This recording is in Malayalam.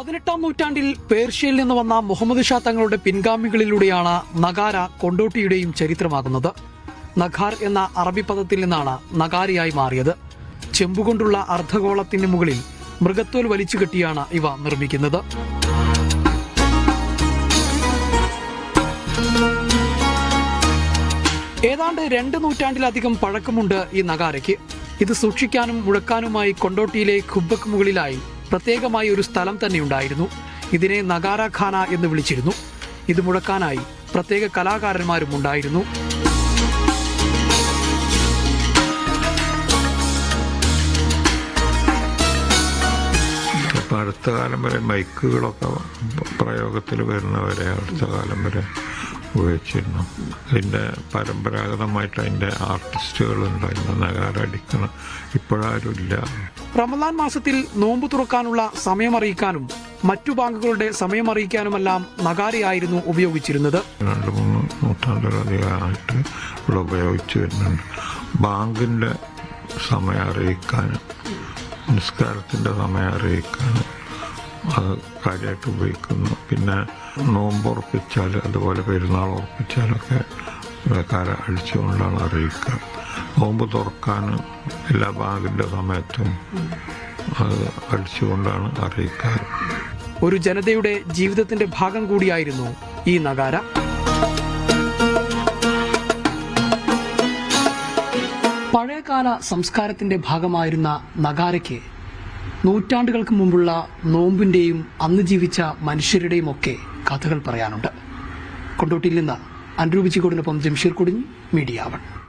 18-ാം നൂറ്റാണ്ടിൽ പേർഷ്യയിൽ നിന്ന് വന്ന മുഹമ്മദ് ഷാ തങ്ങളുടെ പിൻഗാമികളിലൂടെയാണ് നഗാര കൊണ്ടോട്ടിയുടെയും ചരിത്രമാകുന്നത്. നഖാർ എന്ന അറബി പദത്തിൽ നിന്നാണ് നഗാരയായി മാറിയത്. ചെമ്പുകൊണ്ടുള്ള അർദ്ധഗോളത്തിന് മുകളിൽ മൃഗത്തോൽ വലിച്ചു കെട്ടിയാണ് ഇവ നിർമ്മിക്കുന്നത്. ഏതാണ്ട് 2 നൂറ്റാണ്ടിലധികം പഴക്കമുണ്ട് ഈ നഗാരയ്ക്ക്. ഇത് സൂക്ഷിക്കാനും മുഴക്കാനുമായി കൊണ്ടോട്ടിയിലെ ഖുബ്ബക്ക് മുകളിലായി പ്രത്യേകമായി ഒരു സ്ഥലം തന്നെയുണ്ടായിരുന്നു. ഇതിനെ നഗാര ഖാന എന്ന് വിളിച്ചിരുന്നു. ഇത് മുഴക്കാനായി പ്രത്യേക കലാകാരന്മാരും ഉണ്ടായിരുന്നു. അടുത്ത കാലം വരെ മൈക്കുകളൊക്കെ പ്രയോഗത്തിൽ വരുന്നവരെ അടുത്ത കാലം വരെ ഉപയോഗിച്ചിരുന്നു. അതിൻ്റെ പരമ്പരാഗതമായിട്ട് അതിൻ്റെ ആർട്ടിസ്റ്റുകളുണ്ടായിരുന്നു നഗാര അടിക്കണം. ഇപ്പോഴാരും ഇല്ല. റമദാൻ മാസത്തിൽ നോമ്പ് തുറക്കാനുള്ള സമയമറിയിക്കാനും മറ്റു ബാങ്കുകളുടെ സമയമറിയിക്കാനുമെല്ലാം നഗാരയായിരുന്നു ഉപയോഗിച്ചിരുന്നത്. 2-3 നൂറ്റാണ്ടിലധികമായിട്ട് ഇവിടെ ഉപയോഗിച്ചു വരുന്നുണ്ട്. ബാങ്കിൻ്റെ സമയം അറിയിക്കാനും നിസ്കാരത്തിൻ്റെ സമയം അറിയിക്കാനും അത് കാര്യമായിട്ട് ഉപയോഗിക്കുന്നു. പിന്നെ നോമ്പ് ഉറപ്പിച്ചാൽ അതുപോലെ പെരുന്നാൾ ഉറപ്പിച്ചാലൊക്കെ ആൾക്കാർ അടിച്ചുകൊണ്ടാണ് അറിയിക്കുക. നോമ്പ് തുറക്കാൻ എല്ലാ ബാങ്കിൻ്റെ സമയത്തും അത് അടിച്ചുകൊണ്ടാണ് അറിയിക്കാറ്. ഒരു ജനതയുടെ ജീവിതത്തിന്റെ ഭാഗം കൂടിയായിരുന്നു ഈ നഗാര. പഴയകാല സംസ്കാരത്തിന്റെ ഭാഗമായിരുന്ന നഗാരയ്ക്ക് നൂറ്റാണ്ടുകൾക്ക് മുമ്പുള്ള നോമ്പിന്റെയും അന്ന് ജീവിച്ച മനുഷ്യരുടെയും ഒക്കെ കഥകൾ പറയാനുണ്ട്. കൊണ്ടോട്ടിയിൽ നിന്ന് അൻരൂപിച്ചിക്കോടിനൊപ്പം ജംഷീർ കുടിഞ്ഞി, മീഡിയ 1.